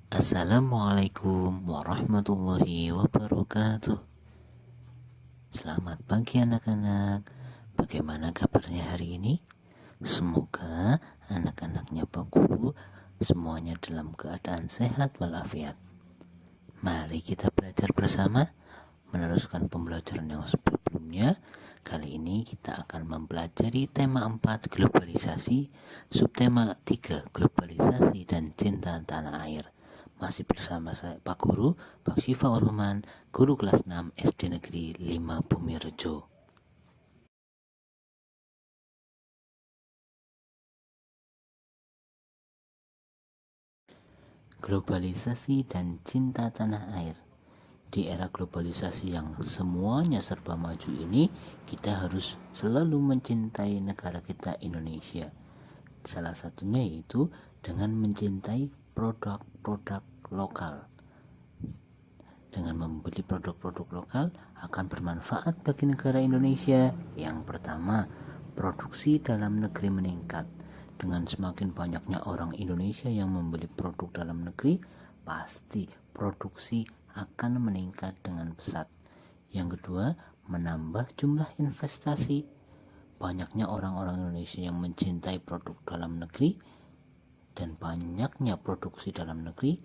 Assalamualaikum warahmatullahi wabarakatuh. Selamat pagi anak-anak. Bagaimana kabarnya hari ini? Semoga anak-anaknya Pak Guru semuanya dalam keadaan sehat walafiat. Mari kita belajar bersama, meneruskan pembelajaran yang sebelumnya. Kali ini kita akan mempelajari tema 4 globalisasi, subtema 3 globalisasi dan cinta tanah air. Masih bersama saya Pak Guru, Pak Syifa Urman, guru kelas 6 SD Negeri 5 Bumirejo. Globalisasi dan cinta tanah air. Di era globalisasi yang semuanya serba maju ini, kita harus selalu mencintai negara kita Indonesia. Salah satunya yaitu dengan mencintai produk-produk lokal. Dengan membeli produk-produk lokal akan bermanfaat bagi negara Indonesia. Yang pertama, produksi dalam negeri meningkat. Dengan semakin banyaknya orang Indonesia yang membeli produk dalam negeri, pasti produksi akan meningkat dengan pesat. Yang kedua, menambah jumlah investasi. Banyaknya orang-orang Indonesia yang mencintai produk dalam negeri dan banyaknya produksi dalam negeri,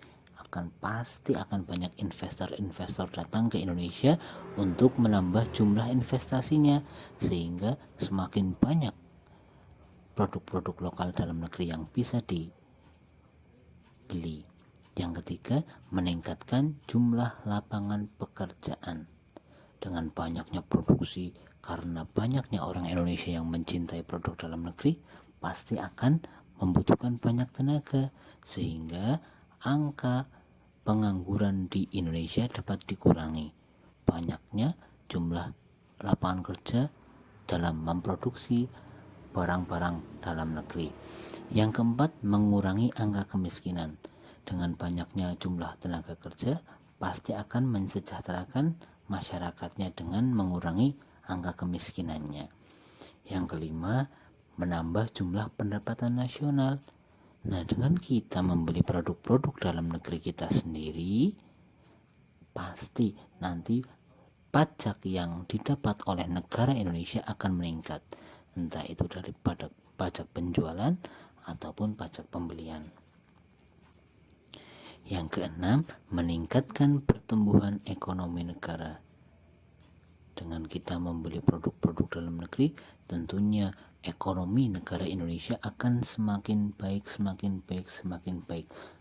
pasti akan banyak investor-investor datang ke Indonesia untuk menambah jumlah investasinya, sehingga semakin banyak produk-produk lokal dalam negeri yang bisa dibeli. Yang ketiga, meningkatkan jumlah lapangan pekerjaan. Dengan banyaknya produksi, karena banyaknya orang Indonesia yang mencintai produk dalam negeri, pasti akan membutuhkan banyak tenaga, sehingga angka pengangguran di Indonesia dapat dikurangi. Banyaknya jumlah lapangan kerja dalam memproduksi barang-barang dalam negeri. Yang keempat, mengurangi angka kemiskinan. Dengan banyaknya jumlah tenaga kerja, pasti akan mensejahterakan masyarakatnya dengan mengurangi angka kemiskinannya. Yang kelima, menambah jumlah pendapatan nasional. Nah, dengan kita membeli produk-produk dalam negeri kita sendiri, pasti nanti pajak yang didapat oleh negara Indonesia akan meningkat, entah itu dari pajak penjualan ataupun pajak pembelian. Yang keenam, meningkatkan pertumbuhan ekonomi negara. Dengan kita membeli produk-produk dalam negeri, tentunya ekonomi negara Indonesia akan semakin baik,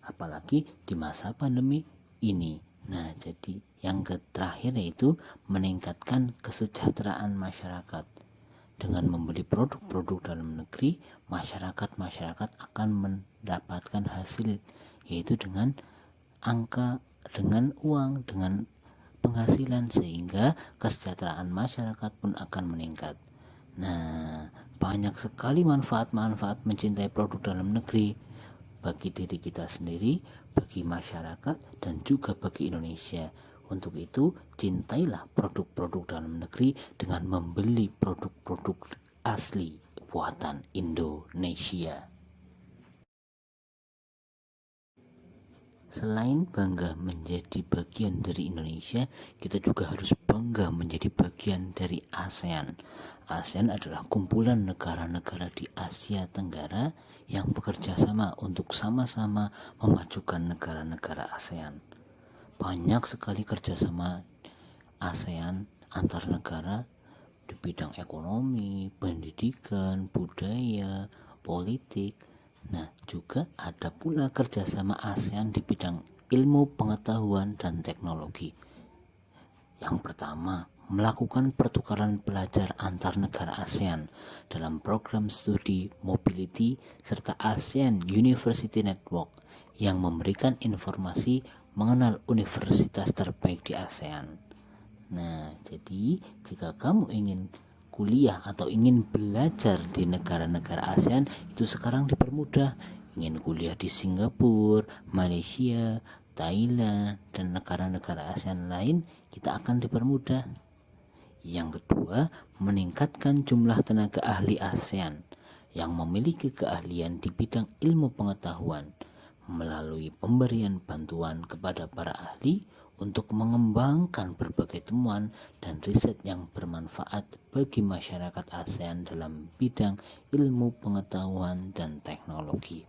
apalagi di masa pandemi ini. Nah, jadi yang terakhir yaitu meningkatkan kesejahteraan masyarakat. Dengan membeli produk-produk dalam negeri, masyarakat akan mendapatkan hasil, yaitu dengan uang, dengan penghasilan, sehingga kesejahteraan masyarakat pun akan meningkat. Nah, banyak sekali manfaat-manfaat mencintai produk dalam negeri bagi diri kita sendiri, bagi masyarakat, dan juga bagi Indonesia. Untuk itu, cintailah produk-produk dalam negeri dengan membeli produk-produk asli buatan Indonesia. Selain bangga menjadi bagian dari Indonesia, kita juga harus bangga menjadi bagian dari ASEAN. ASEAN adalah kumpulan negara-negara di Asia Tenggara yang bekerja sama untuk sama-sama memajukan negara-negara ASEAN. Banyak sekali kerjasama ASEAN antar negara di bidang ekonomi, pendidikan, budaya, politik. Nah, juga ada pula kerjasama ASEAN di bidang ilmu pengetahuan dan teknologi. Yang pertama, melakukan pertukaran pelajar antar negara ASEAN dalam program studi mobility serta ASEAN University Network yang memberikan informasi mengenal universitas terbaik di ASEAN. Nah, jadi jika kamu ingin kuliah atau ingin belajar di negara-negara ASEAN, itu sekarang dipermudah. Ingin kuliah di Singapura, Malaysia, Thailand, dan negara-negara ASEAN lain, kita akan dipermudah. Yang kedua, meningkatkan jumlah tenaga ahli ASEAN yang memiliki keahlian di bidang ilmu pengetahuan. melalui pemberian bantuan kepada para ahli untuk mengembangkan berbagai temuan dan riset yang bermanfaat bagi masyarakat ASEAN dalam bidang ilmu pengetahuan dan teknologi.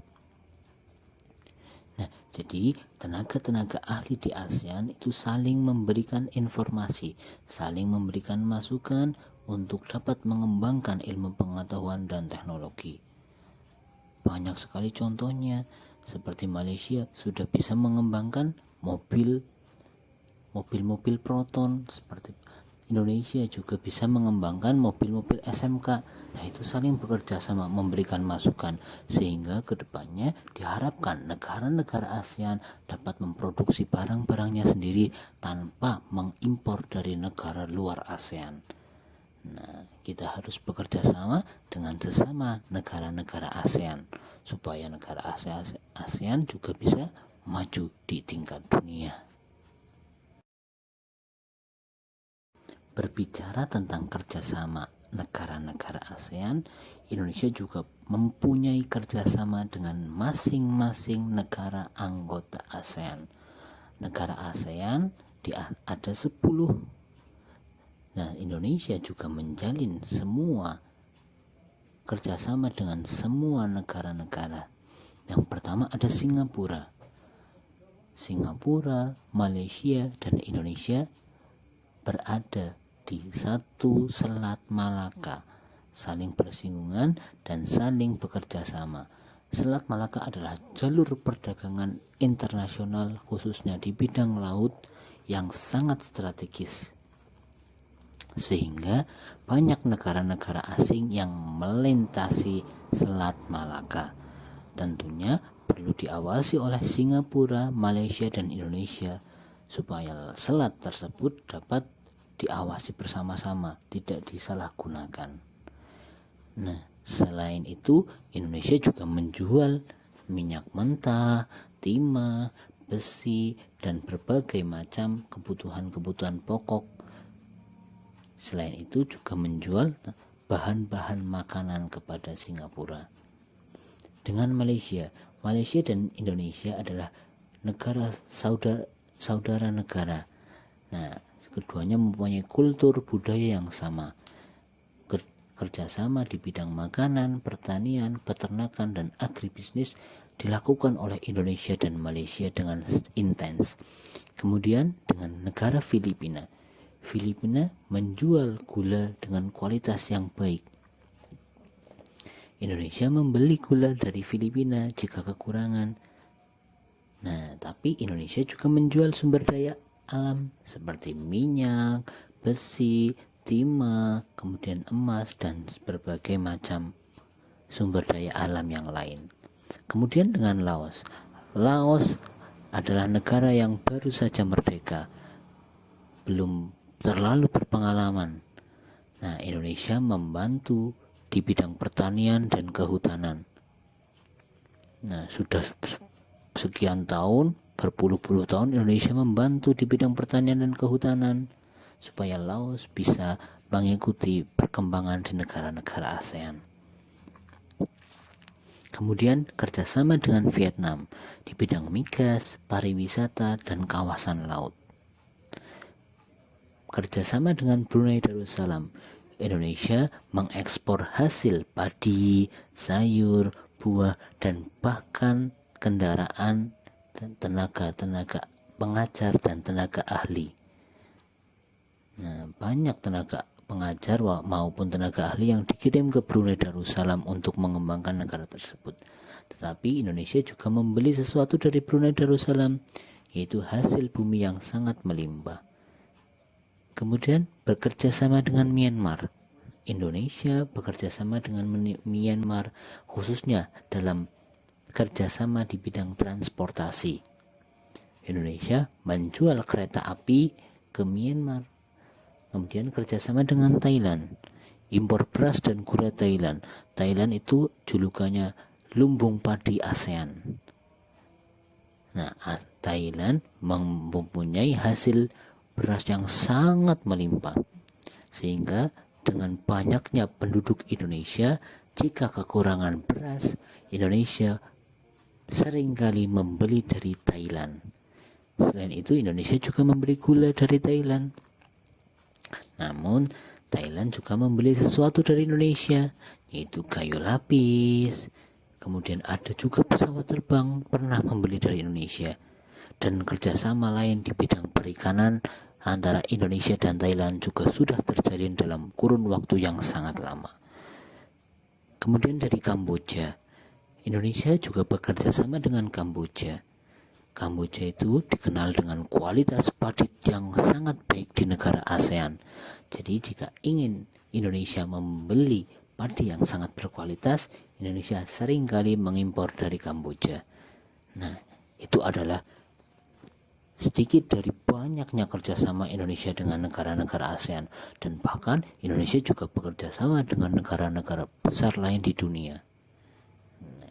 Nah, jadi tenaga-tenaga ahli di ASEAN itu saling memberikan informasi, saling memberikan masukan untuk dapat mengembangkan ilmu pengetahuan dan teknologi. Banyak sekali contohnya, seperti Malaysia sudah bisa mengembangkan mobil-mobil proton, seperti Indonesia juga bisa mengembangkan mobil-mobil SMK. Nah, itu saling bekerja sama memberikan masukan, sehingga kedepannya diharapkan negara-negara ASEAN dapat memproduksi barang-barangnya sendiri tanpa mengimpor dari negara luar ASEAN. Nah, kita harus bekerja sama dengan sesama negara-negara ASEAN supaya negara ASEAN juga bisa maju di tingkat dunia. Berbicara tentang kerjasama negara-negara ASEAN, Indonesia juga mempunyai kerjasama dengan masing-masing negara anggota ASEAN. Negara ASEAN ada 10. Nah, Indonesia juga menjalin semua kerjasama dengan semua negara-negara. Yang pertama ada Singapura. Singapura, Malaysia, dan Indonesia berada di satu selat Malaka, saling bersinggungan dan saling bekerja sama. Selat Malaka adalah jalur perdagangan internasional khususnya di bidang laut yang sangat strategis, sehingga banyak negara-negara asing yang melintasi Selat Malaka. Tentunya perlu diawasi oleh Singapura, Malaysia, dan Indonesia supaya selat tersebut dapat diawasi bersama-sama, tidak disalahgunakan. Nah, selain itu Indonesia juga menjual minyak mentah, timah, besi, dan berbagai macam kebutuhan-kebutuhan pokok. Selain itu juga menjual bahan-bahan makanan kepada Singapura. Dengan Malaysia dan Indonesia adalah negara saudara negara. Nah, keduanya mempunyai kultur budaya yang sama. Kerjasama di bidang makanan, pertanian, peternakan, dan agribisnis dilakukan oleh Indonesia dan Malaysia dengan intens. Kemudian dengan negara Filipina menjual gula dengan kualitas yang baik. Indonesia membeli gula dari Filipina jika kekurangan. Nah, tapi Indonesia juga menjual sumber daya alam seperti minyak, besi, timah, kemudian emas, dan berbagai macam sumber daya alam yang lain. Kemudian dengan Laos adalah negara yang baru saja merdeka, belum terlalu berpengalaman. Nah, Indonesia membantu di bidang pertanian dan kehutanan. Nah, sudah sekian tahun, berpuluh-puluh tahun Indonesia membantu di bidang pertanian dan kehutanan supaya Laos bisa mengikuti perkembangan di negara-negara ASEAN. Kemudian kerjasama dengan Vietnam di bidang migas, pariwisata, dan kawasan laut. Kerjasama dengan Brunei Darussalam, Indonesia mengekspor hasil padi, sayur, buah, dan bahkan kendaraan dan tenaga pengajar dan tenaga ahli. Nah, banyak tenaga pengajar maupun tenaga ahli yang dikirim ke Brunei Darussalam untuk mengembangkan negara tersebut. Tetapi Indonesia juga membeli sesuatu dari Brunei Darussalam, yaitu hasil bumi yang sangat melimpah. Kemudian bekerja sama dengan Myanmar. Indonesia bekerja sama dengan Myanmar khususnya dalam kerjasama di bidang transportasi. Indonesia menjual kereta api ke Myanmar. Kemudian kerjasama dengan Thailand, impor beras dan gula Thailand. Thailand itu julukannya lumbung padi ASEAN. Nah, Thailand mempunyai hasil beras yang sangat melimpah, sehingga dengan banyaknya penduduk Indonesia, jika kekurangan beras, Indonesia seringkali membeli dari Thailand. Selain itu, Indonesia juga membeli gula dari Thailand. Namun, Thailand juga membeli sesuatu dari Indonesia, yaitu kayu lapis. Kemudian ada juga pesawat terbang pernah membeli dari Indonesia. Dan kerjasama lain di bidang perikanan antara Indonesia dan Thailand juga sudah terjalin dalam kurun waktu yang sangat lama. Kemudian dari Kamboja, Indonesia juga bekerja sama dengan Kamboja. Kamboja itu dikenal dengan kualitas padi yang sangat baik di negara ASEAN. Jadi jika ingin Indonesia membeli padi yang sangat berkualitas, Indonesia seringkali mengimpor dari Kamboja. Nah, itu adalah sedikit dari banyaknya kerjasama Indonesia dengan negara-negara ASEAN, dan bahkan Indonesia juga bekerja sama dengan negara-negara besar lain di dunia.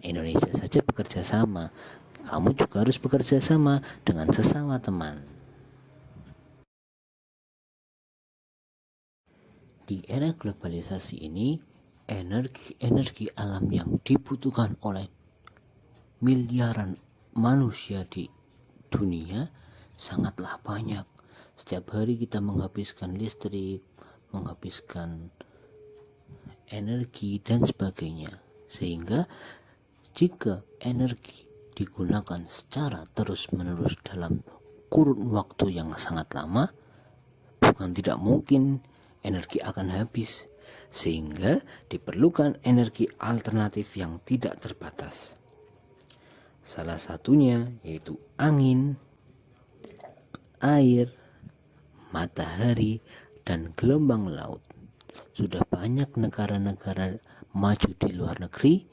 Indonesia saja bekerja sama, kamu juga harus bekerja sama dengan sesama teman. Di era globalisasi ini, energi alam yang dibutuhkan oleh miliaran manusia di dunia sangatlah banyak. Setiap hari kita menghabiskan listrik, menghabiskan energi dan sebagainya, sehingga jika energi digunakan secara terus-menerus dalam kurun waktu yang sangat lama, bukan tidak mungkin energi akan habis, sehingga diperlukan energi alternatif yang tidak terbatas. Salah satunya yaitu angin, air, matahari, dan gelombang laut. Sudah banyak negara-negara maju di luar negeri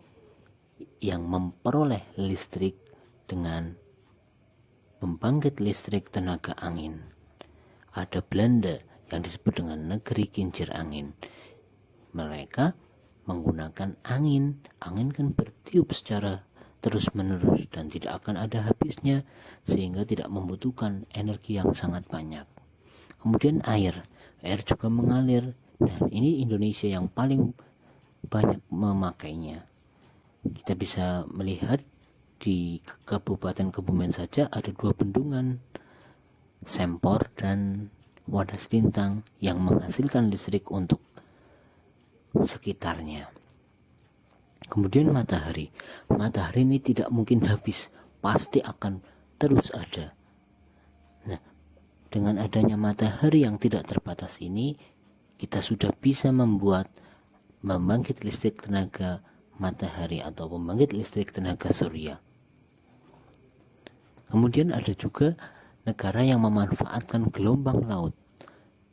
yang memperoleh listrik dengan pembangkit listrik tenaga angin. Ada Belanda yang disebut dengan negeri kincir angin. Mereka menggunakan angin. Angin kan bertiup secara terus-menerus dan tidak akan ada habisnya, sehingga tidak membutuhkan energi yang sangat banyak. Kemudian air juga mengalir. Nah, ini Indonesia yang paling banyak memakainya. Kita bisa melihat di Kabupaten Kebumen saja ada 2 bendungan, Sempor dan Wadas Lintang, yang menghasilkan listrik untuk sekitarnya. Kemudian matahari ini tidak mungkin habis, pasti akan terus ada. Nah, dengan adanya matahari yang tidak terbatas ini, kita sudah bisa membuat membangkit listrik tenaga matahari atau pembangkit listrik tenaga surya. Kemudian ada juga negara yang memanfaatkan gelombang laut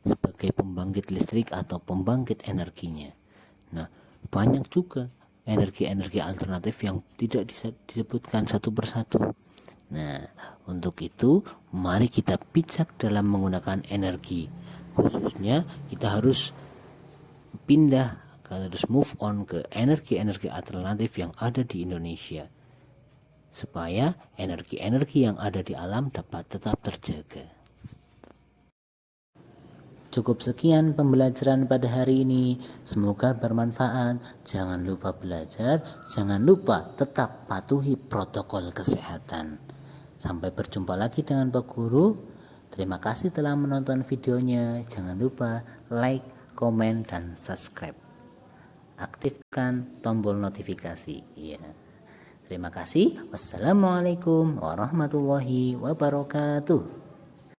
sebagai pembangkit listrik atau pembangkit energinya. Nah, banyak juga energi-energi alternatif yang tidak disebutkan satu persatu. Nah, untuk itu mari kita bijak dalam menggunakan energi. Khususnya kita harus harus move on ke energi-energi alternatif yang ada di Indonesia, supaya energi-energi yang ada di alam dapat tetap terjaga. Cukup sekian pembelajaran pada hari ini, semoga bermanfaat. Jangan lupa belajar, jangan lupa tetap patuhi protokol kesehatan. Sampai berjumpa lagi dengan Pak Guru. Terima kasih telah menonton videonya. Jangan lupa like, komen, dan subscribe. Aktifkan tombol notifikasi. Ya. Terima kasih. Wassalamualaikum warahmatullahi wabarakatuh.